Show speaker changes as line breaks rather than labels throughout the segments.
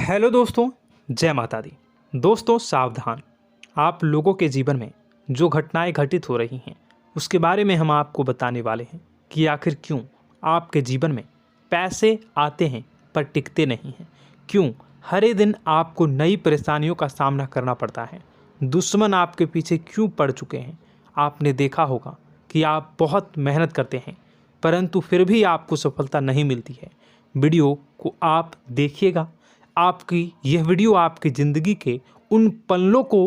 Hello दोस्तों, जय माता दी। दोस्तों सावधान, आप लोगों के जीवन में जो घटनाएं घटित हो रही हैं उसके बारे में हम आपको बताने वाले हैं कि आखिर क्यों आपके जीवन में पैसे आते हैं पर टिकते नहीं हैं। क्यों हर दिन आपको नई परेशानियों का सामना करना पड़ता है। दुश्मन आपके पीछे क्यों पड़ चुके हैं। आपने देखा होगा कि आप बहुत मेहनत करते हैं परंतु फिर भी आपको सफलता नहीं मिलती है। वीडियो को आप देखिएगा। आपकी यह वीडियो आपकी ज़िंदगी के उन पन्नों को,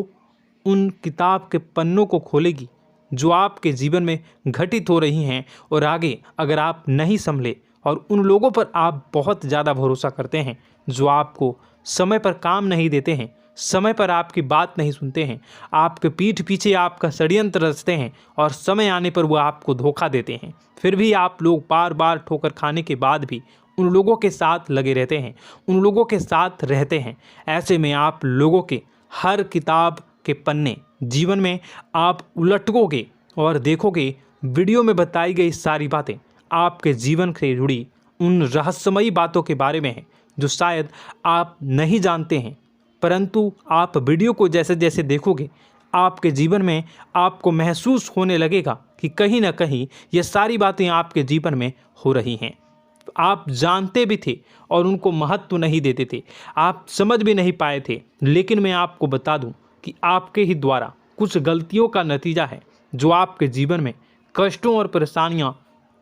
उन किताब के पन्नों को खोलेगी जो आपके जीवन में घटित हो रही हैं। और आगे अगर आप नहीं संभले और उन लोगों पर आप बहुत ज़्यादा भरोसा करते हैं जो आपको समय पर काम नहीं देते हैं, समय पर आपकी बात नहीं सुनते हैं, आपके पीठ पीछे आपका षड्यंत्र रचते हैं और समय आने पर वो आपको धोखा देते हैं, फिर भी आप लोग बार बार ठोकर खाने के बाद भी उन लोगों के साथ लगे रहते हैं, उन लोगों के साथ रहते हैं। ऐसे में आप लोगों के हर किताब के पन्ने जीवन में आप उलटोगे और देखोगे वीडियो में बताई गई सारी बातें आपके जीवन से जुड़ी उन रहस्यमयी बातों के बारे में हैं जो शायद आप नहीं जानते हैं। परंतु आप वीडियो को जैसे जैसे देखोगे आपके जीवन में आपको महसूस होने लगेगा कि कहीं ना कहीं ये सारी बातें आपके जीवन में हो रही हैं। आप जानते भी थे और उनको महत्व नहीं देते थे, आप समझ भी नहीं पाए थे। लेकिन मैं आपको बता दूं कि आपके ही द्वारा कुछ गलतियों का नतीजा है जो आपके जीवन में कष्टों और परेशानियां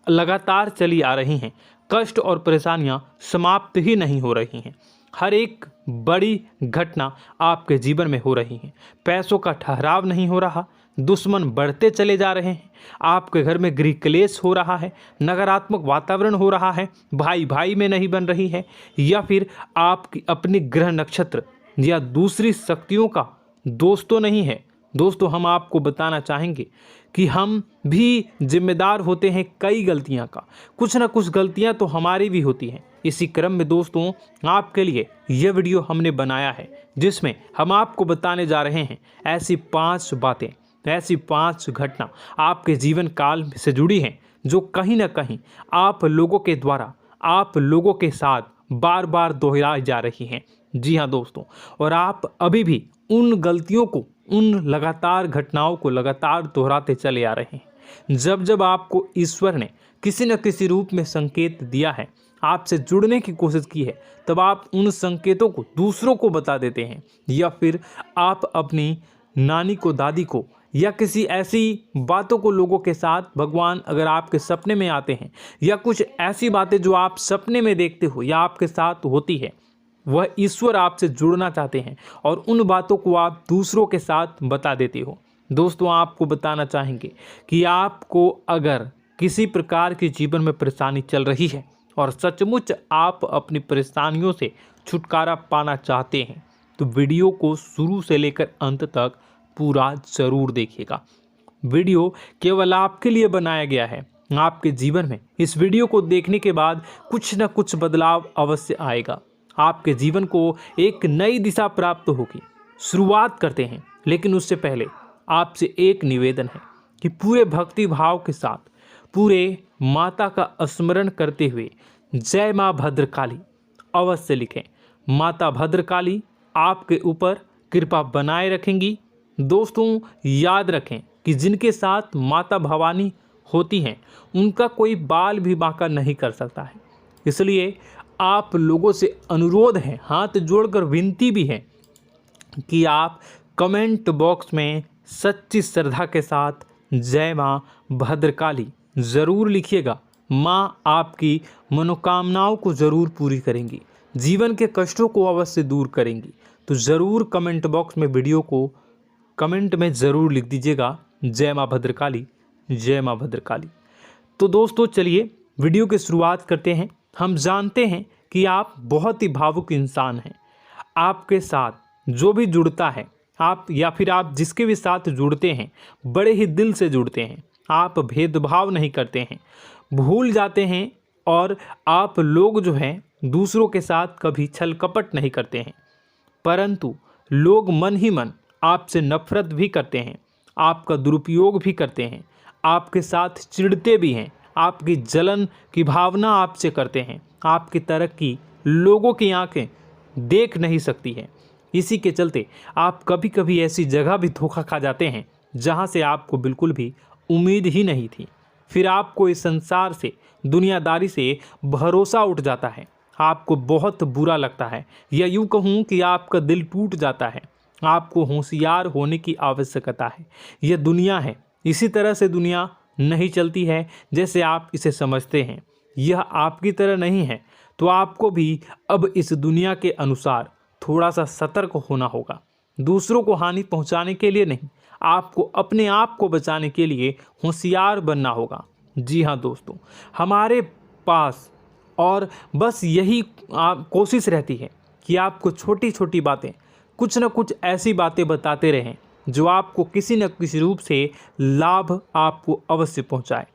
लगातार चली आ रही हैं। कष्ट और परेशानियां समाप्त ही नहीं हो रही हैं। हर एक बड़ी घटना आपके जीवन में हो रही है। पैसों का ठहराव नहीं हो रहा, दुश्मन बढ़ते चले जा रहे हैं, आपके घर में गृह क्लेश हो रहा है, नकारात्मक वातावरण हो रहा है, भाई भाई में नहीं बन रही है, या फिर आपकी अपनी ग्रह नक्षत्र या दूसरी शक्तियों का दोस्तों नहीं है। दोस्तों हम आपको बताना चाहेंगे कि हम भी जिम्मेदार होते हैं कई गलतियां का, कुछ ना कुछ गलतियां तो हमारी भी होती हैं। इसी क्रम में दोस्तों आपके लिए यह वीडियो हमने बनाया है जिसमें हम आपको बताने जा रहे हैं ऐसी 5 बातें, ऐसी 5 घटना आपके जीवन काल से जुड़ी हैं जो कहीं ना कहीं आप लोगों के द्वारा आप लोगों के साथ बार बार दोहराई जा रही हैं। जी हाँ दोस्तों, और आप अभी भी उन गलतियों को, उन लगातार घटनाओं को लगातार दोहराते चले आ रहे हैं। जब जब आपको ईश्वर ने किसी न किसी रूप में संकेत दिया है, आपसे जुड़ने की कोशिश की है, तब आप उन संकेतों को दूसरों को बता देते हैं, या फिर आप अपनी नानी को, दादी को, या किसी ऐसी बातों को लोगों के साथ, भगवान अगर आपके सपने में आते हैं या कुछ ऐसी बातें जो आप सपने में देखते हो या आपके साथ होती है, वह ईश्वर आपसे जुड़ना चाहते हैं और उन बातों को आप दूसरों के साथ बता देते हो। दोस्तों आपको बताना चाहेंगे कि आपको अगर किसी प्रकार की जीवन में परेशानी चल रही है और सचमुच आप अपनी परेशानियों से छुटकारा पाना चाहते हैं तो वीडियो को शुरू से लेकर अंत तक पूरा जरूर देखिएगा। वीडियो केवल आपके लिए बनाया गया है। आपके जीवन में इस वीडियो को देखने के बाद कुछ न कुछ बदलाव अवश्य आएगा। आपके जीवन को एक नई दिशा प्राप्त होगी। शुरुआत करते हैं, लेकिन उससे पहले आपसे एक निवेदन है कि पूरे भक्ति भाव के साथ पूरे माता का स्मरण करते हुए जय माँ भद्रकाली अवश्य लिखें। माता भद्रकाली आपके ऊपर कृपा बनाए रखेंगी। दोस्तों याद रखें कि जिनके साथ माता भवानी होती हैं उनका कोई बाल भी बांका नहीं कर सकता है। इसलिए आप लोगों से अनुरोध है, हाथ जोड़कर विनती भी है कि आप कमेंट बॉक्स में सच्ची श्रद्धा के साथ जय माँ भद्रकाली ज़रूर लिखिएगा। माँ आपकी मनोकामनाओं को ज़रूर पूरी करेंगी, जीवन के कष्टों को अवश्य दूर करेंगी। तो ज़रूर कमेंट बॉक्स में वीडियो को कमेंट में ज़रूर लिख दीजिएगा जय माँ भद्रकाली, जय माँ भद्रकाली। तो दोस्तों चलिए वीडियो की शुरुआत करते हैं। हम जानते हैं कि आप बहुत ही भावुक इंसान हैं। आपके साथ जो भी जुड़ता है, आप या फिर आप जिसके भी साथ जुड़ते हैं बड़े ही दिल से जुड़ते हैं। आप भेदभाव नहीं करते हैं, भूल जाते हैं, और आप लोग जो हैं दूसरों के साथ कभी छल कपट नहीं करते हैं। परंतु लोग मन ही मन आपसे नफरत भी करते हैं, आपका दुरुपयोग भी करते हैं, आपके साथ चिढ़ते भी हैं, आपकी जलन की भावना आपसे करते हैं। आपकी तरक्की लोगों की आंखें देख नहीं सकती है। इसी के चलते आप कभी कभी ऐसी जगह भी धोखा खा जाते हैं जहां से आपको बिल्कुल भी उम्मीद ही नहीं थी। फिर आपको इस संसार से, दुनियादारी से भरोसा उठ जाता है। आपको बहुत बुरा लगता है, या यूं कहूं कि आपका दिल टूट जाता है। आपको होशियार होने की आवश्यकता है। यह दुनिया है, इसी तरह से दुनिया नहीं चलती है जैसे आप इसे समझते हैं। यह आपकी तरह नहीं है, तो आपको भी अब इस दुनिया के अनुसार थोड़ा सा सतर्क होना होगा। दूसरों को हानि पहुंचाने के लिए नहीं, आपको अपने आप को बचाने के लिए होशियार बनना होगा। जी हाँ दोस्तों, हमारे पास और बस यही कोशिश रहती है कि आपको छोटी छोटी बातें, कुछ न कुछ ऐसी बातें बताते रहें जो आपको किसी न किसी रूप से लाभ आपको अवश्य पहुंचाए,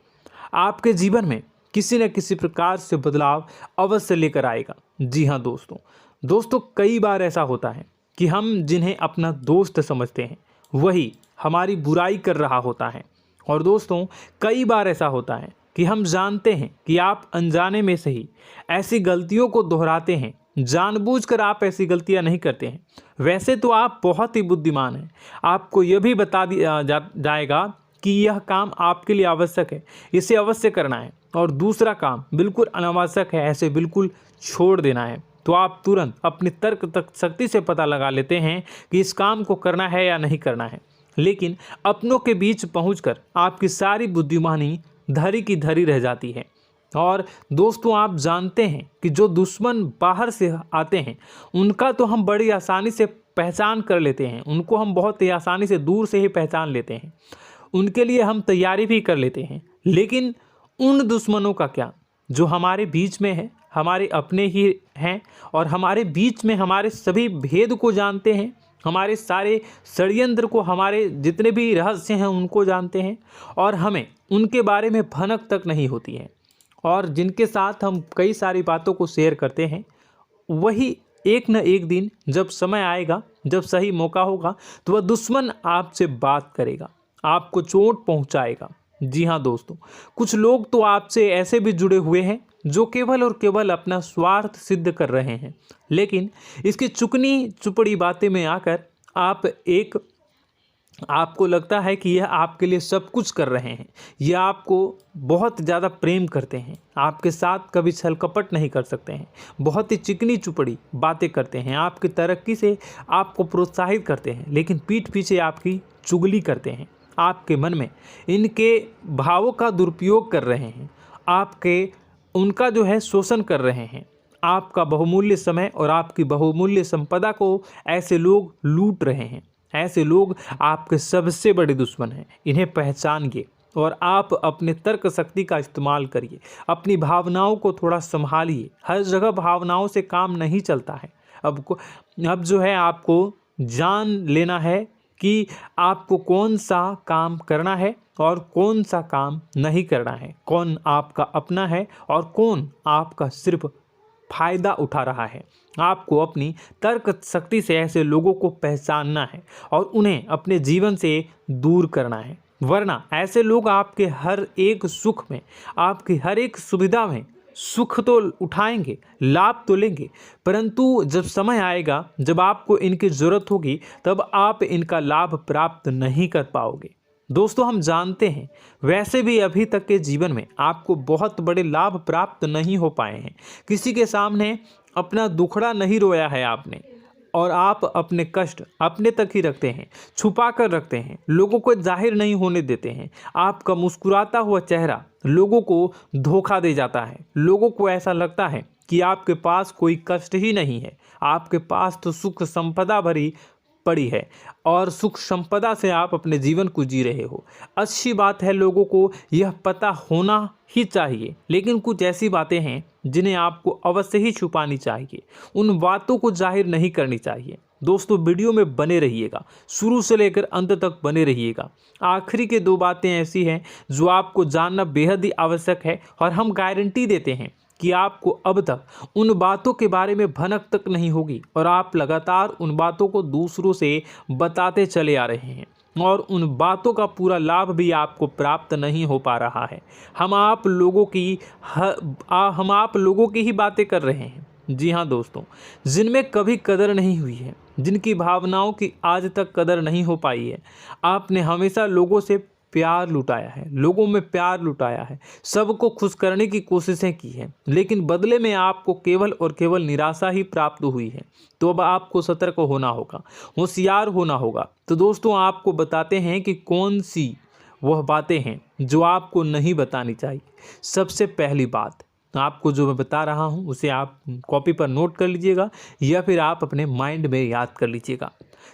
आपके जीवन में किसी न किसी प्रकार से बदलाव अवश्य लेकर आएगा। जी हाँ दोस्तों, कई बार ऐसा होता है कि हम जिन्हें अपना दोस्त समझते हैं वही हमारी बुराई कर रहा होता है। और दोस्तों, कई बार ऐसा होता है कि हम जानते हैं कि आप अनजाने में से ही ऐसी गलतियों को दोहराते हैं। जानबूझकर आप ऐसी गलतियां नहीं करते हैं। वैसे तो आप बहुत ही बुद्धिमान हैं। आपको यह भी बता दिया जाएगा कि यह काम आपके लिए आवश्यक है, इसे अवश्य करना है, और दूसरा काम बिल्कुल अनावश्यक है, ऐसे बिल्कुल छोड़ देना है। तो आप तुरंत अपनी तर्क शक्ति से पता लगा लेते हैं कि इस काम को करना है या नहीं करना है। लेकिन अपनों के बीच पहुंचकर आपकी सारी बुद्धिमानी धरी की धरी रह जाती है। और दोस्तों, आप जानते हैं कि जो दुश्मन बाहर से आते हैं उनका तो हम बड़ी आसानी से पहचान कर लेते हैं, उनको हम बहुत ही आसानी से दूर से ही पहचान लेते हैं, उनके लिए हम तैयारी भी कर लेते हैं। लेकिन उन दुश्मनों का क्या जो हमारे बीच में है, हमारे अपने ही हैं, और हमारे बीच में हमारे सभी भेद को जानते हैं, हमारे सारे षड्यंत्र को, हमारे जितने भी रहस्य हैं उनको जानते हैं, और हमें उनके बारे में भनक तक नहीं होती है, और जिनके साथ हम कई सारी बातों को शेयर करते हैं, वही एक न एक दिन जब समय आएगा, जब सही मौका होगा, तो वह दुश्मन आपसे बात करेगा, आपको चोट पहुंचाएगा। जी हाँ दोस्तों, कुछ लोग तो आपसे ऐसे भी जुड़े हुए हैं जो केवल और केवल अपना स्वार्थ सिद्ध कर रहे हैं। लेकिन इसकी चुकनी चुपड़ी बातें में आकर आपको लगता है कि यह आपके लिए सब कुछ कर रहे हैं, यह आपको बहुत ज़्यादा प्रेम करते हैं, आपके साथ कभी छल कपट नहीं कर सकते हैं, बहुत ही चिकनी चुपड़ी बातें करते हैं, आपकी तरक्की से आपको प्रोत्साहित करते हैं, लेकिन पीठ पीछे आपकी चुगली करते हैं, आपके मन में इनके भावों का दुरुपयोग कर रहे हैं, उनका जो है शोषण कर रहे हैं। आपका बहुमूल्य समय और आपकी बहुमूल्य संपदा को ऐसे लोग लूट रहे हैं। ऐसे लोग आपके सबसे बड़े दुश्मन हैं। इन्हें पहचानिए और आप अपने तर्क शक्ति का इस्तेमाल करिए। अपनी भावनाओं को थोड़ा संभालिए। हर जगह भावनाओं से काम नहीं चलता है। अब जो है आपको जान लेना है कि आपको कौन सा काम करना है और कौन सा काम नहीं करना है, कौन आपका अपना है और कौन आपका सिर्फ फायदा उठा रहा है। आपको अपनी तर्क शक्ति से ऐसे लोगों को पहचानना है और उन्हें अपने जीवन से दूर करना है, वरना ऐसे लोग आपके हर एक सुख में, आपकी हर एक सुविधा में सुख तो उठाएंगे, लाभ तो लेंगे, परंतु जब समय आएगा, जब आपको इनकी ज़रूरत होगी, तब आप इनका लाभ प्राप्त नहीं कर पाओगे। दोस्तों, हम जानते हैं वैसे भी अभी तक के जीवन में आपको बहुत बड़े लाभ प्राप्त नहीं हो पाए हैं। किसी के सामने अपना दुखड़ा नहीं रोया है आपने, और आप अपने कष्ट अपने तक ही रखते हैं, छुपा कर रखते हैं, लोगों को जाहिर नहीं होने देते हैं। आपका मुस्कुराता हुआ चेहरा लोगों को धोखा दे जाता है। लोगों को ऐसा लगता है कि आपके पास कोई कष्ट ही नहीं है, आपके पास तो सुख संपदा भरी पड़ी है और सुख संपदा से आप अपने जीवन को जी रहे हो। अच्छी बात है, लोगों को यह पता होना ही चाहिए, लेकिन कुछ ऐसी बातें हैं जिन्हें आपको अवश्य ही छुपानी चाहिए। उन बातों को जाहिर नहीं करनी चाहिए। दोस्तों, वीडियो में बने रहिएगा, शुरू से लेकर अंत तक बने रहिएगा। आखिरी के 2 बातें ऐसी हैं जो आपको जानना बेहद ही आवश्यक है, और हम गारंटी देते हैं कि आपको अब तक उन बातों के बारे में भनक तक नहीं होगी, और आप लगातार उन बातों को दूसरों से बताते चले आ रहे हैं, और उन बातों का पूरा लाभ भी आपको प्राप्त नहीं हो पा रहा है। हम आप लोगों की ही बातें कर रहे हैं, जी हाँ दोस्तों, जिनमें कभी कदर नहीं हुई है, जिनकी भावनाओं की आज तक कदर नहीं हो पाई है। आपने हमेशा लोगों से प्यार लुटाया है, लोगों में प्यार लुटाया है, सबको खुश करने की कोशिशें की है, लेकिन बदले में आपको केवल और केवल निराशा ही प्राप्त हुई है। तो अब आपको सतर्क होना होगा, होशियार होना होगा। तो दोस्तों आपको बताते हैं कि कौन सी वह बातें हैं जो आपको नहीं बतानी चाहिए। सबसे पहली बात आपको जो मैं बता रहा हूं उसे आप कॉपी पर नोट कर लीजिएगा या फिर आप अपने माइंड में याद कर लीजिएगा।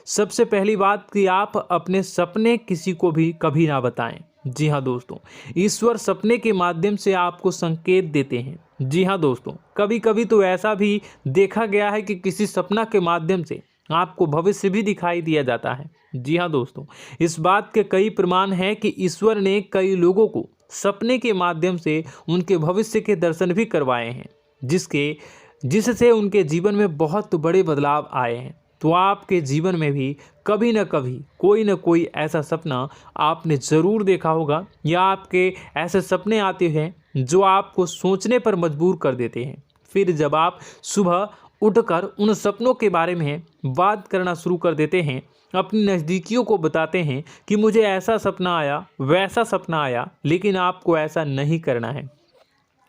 सबसे पहली बात कि आप अपने सपने किसी को भी कभी ना बताएं। जी हाँ दोस्तों, ईश्वर सपने के माध्यम से आपको संकेत देते हैं। जी हाँ दोस्तों, कभी कभी तो ऐसा भी देखा गया है कि किसी सपना के माध्यम से आपको भविष्य भी दिखाई दिया जाता है। जी हाँ दोस्तों, इस बात के कई प्रमाण हैं कि ईश्वर ने कई लोगों को सपने के माध्यम से उनके भविष्य के दर्शन भी करवाए हैं, जिससे उनके जीवन में बहुत बड़े बदलाव आए हैं। तो आपके जीवन में भी कभी न कभी कोई न कोई ऐसा सपना आपने ज़रूर देखा होगा, या आपके ऐसे सपने आते हैं जो आपको सोचने पर मजबूर कर देते हैं। फिर जब आप सुबह उठकर उन सपनों के बारे में बात करना शुरू कर देते हैं, अपनी नज़दीकियों को बताते हैं कि मुझे ऐसा सपना आया, वैसा सपना आया, लेकिन आपको ऐसा नहीं करना है।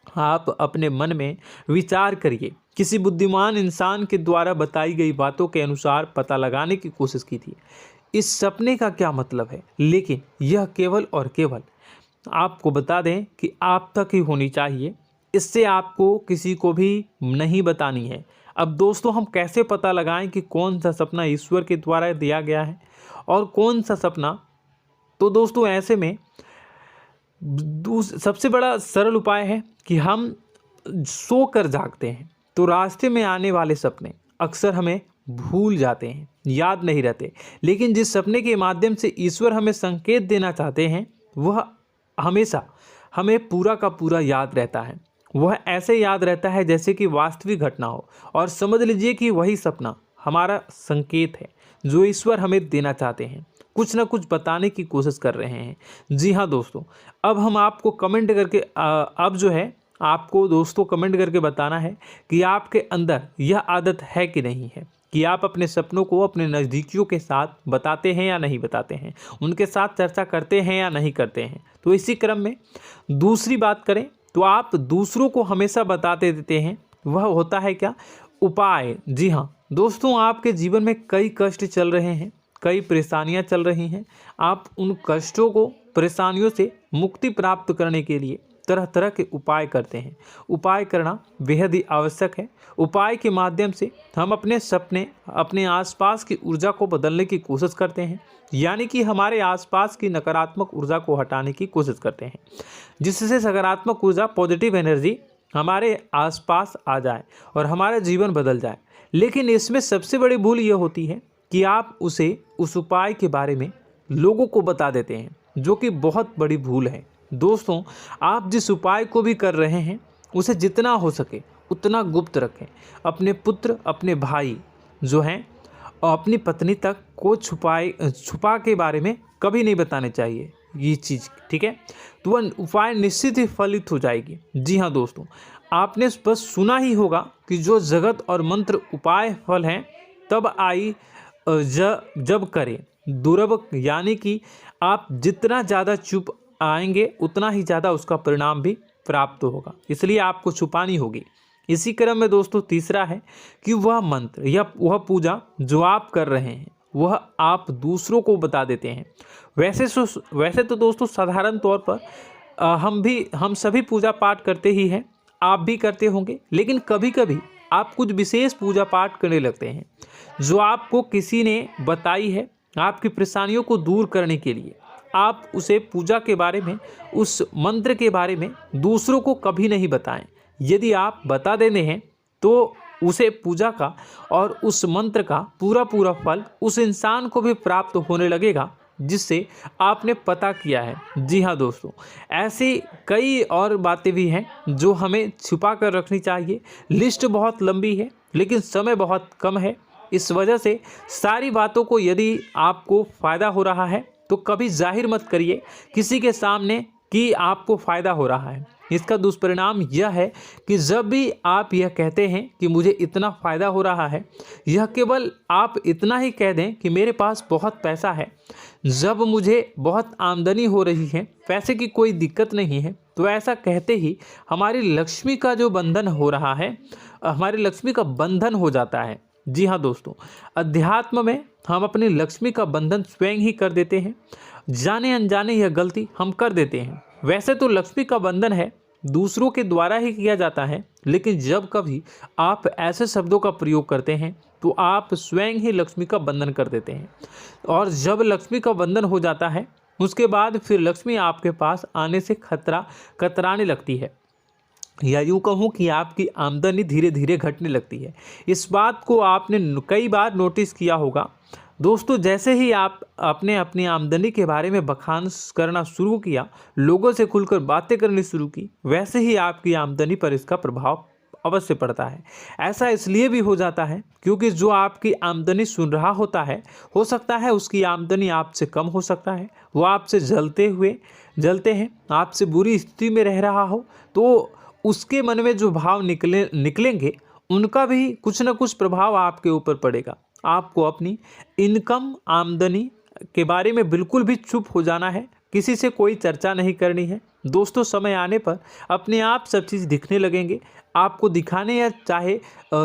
आप अपने मन में विचार करिए। किसी बुद्धिमान इंसान के द्वारा बताई गई बातों के अनुसार पता लगाने की कोशिश की थी इस सपने का क्या मतलब है, लेकिन यह केवल और केवल आपको बता दें कि आप तक ही होनी चाहिए। इससे आपको किसी को भी नहीं बतानी है। अब दोस्तों हम कैसे पता लगाएं कि कौन सा सपना ईश्वर के द्वारा दिया गया है और कौन सा सपना? तो दोस्तों ऐसे में सबसे बड़ा सरल उपाय है कि हम सोकर जागते हैं तो रास्ते में आने वाले सपने अक्सर हमें भूल जाते हैं, याद नहीं रहते। लेकिन जिस सपने के माध्यम से ईश्वर हमें संकेत देना चाहते हैं वह हमेशा हमें पूरा का पूरा याद रहता है। वह ऐसे याद रहता है जैसे कि वास्तविक घटना हो, और समझ लीजिए कि वही सपना हमारा संकेत है जो ईश्वर हमें देना चाहते हैं, कुछ ना कुछ बताने की कोशिश कर रहे हैं। जी हाँ दोस्तों, अब हम आपको कमेंट करके अब जो है आपको दोस्तों कमेंट करके बताना है कि आपके अंदर यह आदत है कि नहीं है कि आप अपने सपनों को अपने नज़दीकियों के साथ बताते हैं या नहीं बताते हैं, उनके साथ चर्चा करते हैं या नहीं करते हैं। तो इसी क्रम में दूसरी बात करें तो आप दूसरों को हमेशा बताते देते हैं, वह होता है क्या? उपाय। जी हाँ दोस्तों, आपके जीवन में कई कष्ट चल रहे हैं, कई परेशानियां चल रही हैं। आप उन कष्टों को, परेशानियों से मुक्ति प्राप्त करने के लिए तरह तरह के उपाय करते हैं। उपाय करना बेहद ही आवश्यक है। उपाय के माध्यम से हम अपने सपने, अपने आसपास की ऊर्जा को बदलने की कोशिश करते हैं, यानी कि हमारे आसपास की नकारात्मक ऊर्जा को हटाने की कोशिश करते हैं, जिससे सकारात्मक ऊर्जा, पॉजिटिव एनर्जी हमारे आसपास आ जाए और हमारा जीवन बदल जाए। लेकिन इसमें सबसे बड़ी भूल यह होती है कि आप उस उपाय के बारे में लोगों को बता देते हैं, जो कि बहुत बड़ी भूल है। दोस्तों आप जिस उपाय को भी कर रहे हैं उसे जितना हो सके उतना गुप्त रखें। अपने पुत्र, अपने भाई जो हैं और अपनी पत्नी तक को छुपा के बारे में कभी नहीं बताने चाहिए ये चीज़, ठीक है? तो वह उपाय निश्चित ही फलित हो जाएगी। जी हाँ दोस्तों, आपने बस सुना ही होगा कि जो जगत और मंत्र उपाय फल हैं तब आई जब करें दुर्लभ, यानी कि आप जितना ज़्यादा चुप आएंगे उतना ही ज़्यादा उसका परिणाम भी प्राप्त होगा, इसलिए आपको छुपानी होगी। इसी क्रम में दोस्तों तीसरा है कि वह मंत्र या वह पूजा जो आप कर रहे हैं वह आप दूसरों को बता देते हैं। वैसे तो दोस्तों साधारण तौर पर हम सभी पूजा पाठ करते ही हैं, आप भी करते होंगे, लेकिन कभी कभी आप कुछ विशेष पूजा पाठ करने लगते हैं जो आपको किसी ने बताई है आपकी परेशानियों को दूर करने के लिए। आप उसे पूजा के बारे में, उस मंत्र के बारे में दूसरों को कभी नहीं बताएं। यदि आप बता देते हैं तो उसे पूजा का और उस मंत्र का पूरा फल उस इंसान को भी प्राप्त होने लगेगा जिससे आपने पता किया है। जी हाँ दोस्तों, ऐसी कई और बातें भी हैं जो हमें छुपा कर रखनी चाहिए। लिस्ट बहुत लंबी है लेकिन समय बहुत कम है, इस वजह से सारी बातों को यदि आपको फ़ायदा हो रहा है तो कभी जाहिर मत करिए किसी के सामने कि आपको फ़ायदा हो रहा है। इसका दुष्परिणाम यह है कि जब भी आप यह कहते हैं कि मुझे इतना फ़ायदा हो रहा है, यह केवल आप इतना ही कह दें कि मेरे पास बहुत पैसा है, जब मुझे बहुत आमदनी हो रही है, पैसे की कोई दिक्कत नहीं है, तो ऐसा कहते ही हमारी लक्ष्मी का जो बंधन हो रहा है, हमारी लक्ष्मी का बंधन हो जाता है। जी हाँ दोस्तों, अध्यात्म में हम अपनी लक्ष्मी का बंधन स्वयं ही कर देते हैं। जाने अनजाने यह गलती हम कर देते हैं। वैसे तो लक्ष्मी का बंधन है दूसरों के द्वारा ही किया जाता है, लेकिन जब कभी आप ऐसे शब्दों का प्रयोग करते हैं तो आप स्वयं ही लक्ष्मी का बंधन कर देते हैं। और जब लक्ष्मी का बंधन हो जाता है, उसके बाद फिर लक्ष्मी आपके पास आने से कतराने लगती है, या यूँ कहूँ कि आपकी आमदनी धीरे धीरे घटने लगती है। इस बात को आपने कई बार नोटिस किया होगा दोस्तों। जैसे ही आप अपने अपनी आमदनी के बारे में बखान करना शुरू किया, लोगों से खुलकर बातें करनी शुरू की, वैसे ही आपकी आमदनी पर इसका प्रभाव अवश्य पड़ता है। ऐसा इसलिए भी हो जाता है क्योंकि जो आपकी आमदनी सुन रहा होता है, हो सकता है उसकी आमदनी आपसे कम हो सकता है, वो आपसे जलते हैं, आपसे बुरी स्थिति में रह रहा हो, तो उसके मन में जो भाव निकलेंगे उनका भी कुछ न कुछ प्रभाव आपके ऊपर पड़ेगा। आपको अपनी इनकम आमदनी के बारे में बिल्कुल भी चुप हो जाना है, किसी से कोई चर्चा नहीं करनी है दोस्तों। समय आने पर अपने आप सब चीज़ दिखने लगेंगे। आपको दिखाने या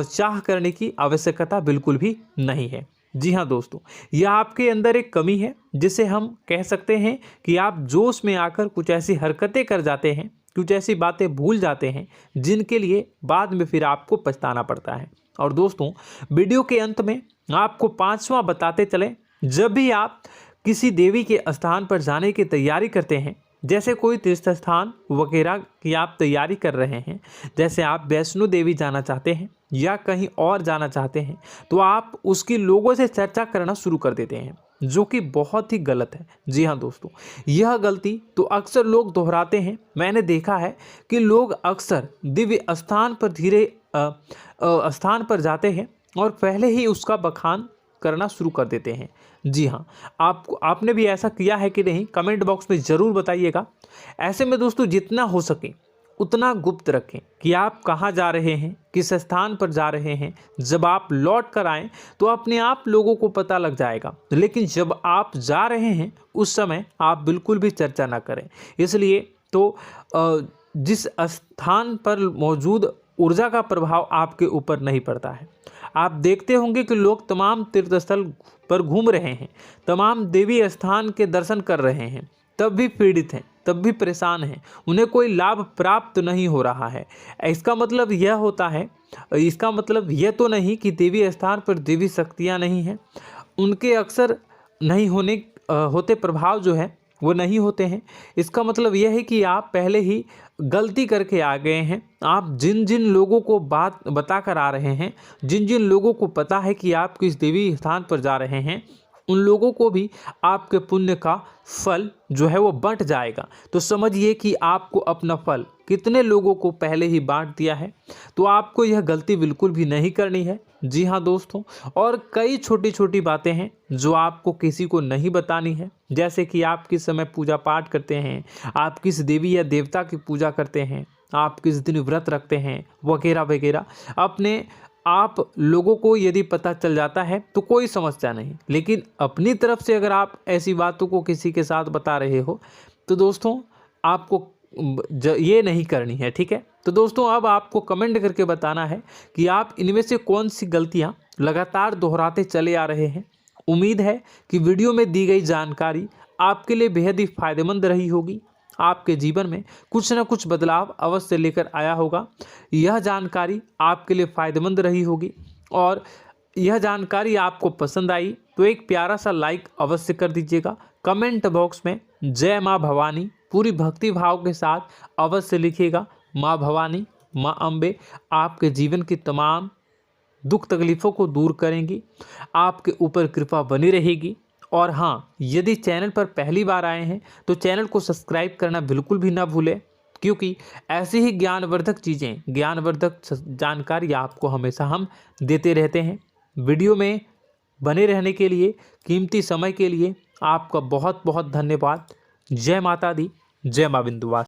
चाह करने की आवश्यकता बिल्कुल भी नहीं है। जी हाँ दोस्तों, यह आपके अंदर एक कमी है, जिसे हम कह सकते हैं कि आप जोश में आकर कुछ ऐसी हरकतें कर जाते हैं, कुछ ऐसी बातें भूल जाते हैं जिनके लिए बाद में फिर आपको पछताना पड़ता है। और दोस्तों, वीडियो के अंत में आपको 5वां बताते चलें, जब भी आप किसी देवी के स्थान पर जाने की तैयारी करते हैं, जैसे कोई तीर्थ स्थान वगैरह की आप तैयारी कर रहे हैं, जैसे आप वैष्णो देवी जाना चाहते हैं या कहीं और जाना चाहते हैं, तो आप उसकी लोगों से चर्चा करना शुरू कर देते हैं, जो कि बहुत ही गलत है। जी हाँ दोस्तों, यह गलती तो अक्सर लोग दोहराते हैं। मैंने देखा है कि लोग अक्सर दिव्य स्थान पर जाते हैं और पहले ही उसका बखान करना शुरू कर देते हैं। जी हाँ, आपने भी ऐसा किया है कि नहीं, कमेंट बॉक्स में ज़रूर बताइएगा। ऐसे में दोस्तों, जितना हो सके उतना गुप्त रखें कि आप कहाँ जा रहे हैं, किस स्थान पर जा रहे हैं। जब आप लौट कर आएँ तो अपने आप लोगों को पता लग जाएगा, लेकिन जब आप जा रहे हैं उस समय आप बिल्कुल भी चर्चा ना करें। इसलिए तो जिस स्थान पर मौजूद ऊर्जा का प्रभाव आपके ऊपर नहीं पड़ता है। आप देखते होंगे कि लोग तमाम तीर्थ स्थल पर घूम रहे हैं, तमाम देवी स्थान के दर्शन कर रहे हैं, तब भी पीड़ित हैं, तब भी परेशान हैं, उन्हें कोई लाभ प्राप्त नहीं हो रहा है। इसका मतलब यह तो नहीं कि देवी स्थान पर देवी शक्तियाँ नहीं हैं, उनके अक्सर नहीं होते प्रभाव जो है वो नहीं होते हैं। इसका मतलब यह है कि आप पहले ही गलती करके आ गए हैं। आप जिन जिन लोगों को बात बता कर आ रहे हैं, जिन जिन लोगों को पता है कि आप किस देवी स्थान पर जा रहे हैं, उन लोगों को भी आपके पुण्य का फल जो है वो बंट जाएगा। तो समझिए कि आपको अपना फल कितने लोगों को पहले ही बांट दिया है। तो आपको यह गलती बिल्कुल भी नहीं करनी है। जी हाँ दोस्तों, और कई छोटी छोटी बातें हैं जो आपको किसी को नहीं बतानी है, जैसे कि आप किस समय पूजा पाठ करते हैं, आप किस देवी या देवता की पूजा करते हैं, आप किस दिन व्रत रखते हैं, वगैरह वगैरह। अपने आप लोगों को यदि पता चल जाता है तो कोई समस्या नहीं, लेकिन अपनी तरफ से अगर आप ऐसी बातों को किसी के साथ बता रहे हो तो दोस्तों आपको ये नहीं करनी है, ठीक है। तो दोस्तों, अब आपको कमेंट करके बताना है कि आप इनमें से कौन सी गलतियां लगातार दोहराते चले आ रहे हैं। उम्मीद है कि वीडियो में दी गई जानकारी आपके लिए बेहद ही फायदेमंद रही होगी, आपके जीवन में कुछ न कुछ बदलाव अवश्य लेकर आया होगा। यह जानकारी आपके लिए फ़ायदेमंद रही होगी और यह जानकारी आपको पसंद आई तो एक प्यारा सा लाइक अवश्य कर दीजिएगा। कमेंट बॉक्स में जय माँ भवानी पूरी भक्ति भाव के साथ अवश्य लिखिएगा। माँ भवानी, माँ अम्बे आपके जीवन की तमाम दुख तकलीफ़ों को दूर करेंगी, आपके ऊपर कृपा बनी रहेगी। और हाँ, यदि चैनल पर पहली बार आए हैं तो चैनल को सब्सक्राइब करना बिल्कुल भी ना भूलें, क्योंकि ऐसी ही ज्ञानवर्धक चीज़ें, ज्ञानवर्धक जानकारी आपको हमेशा हम देते रहते हैं। वीडियो में बने रहने के लिए, कीमती समय के लिए आपका बहुत बहुत धन्यवाद। जय माता दी, जय माँ विंध्यवासिनी।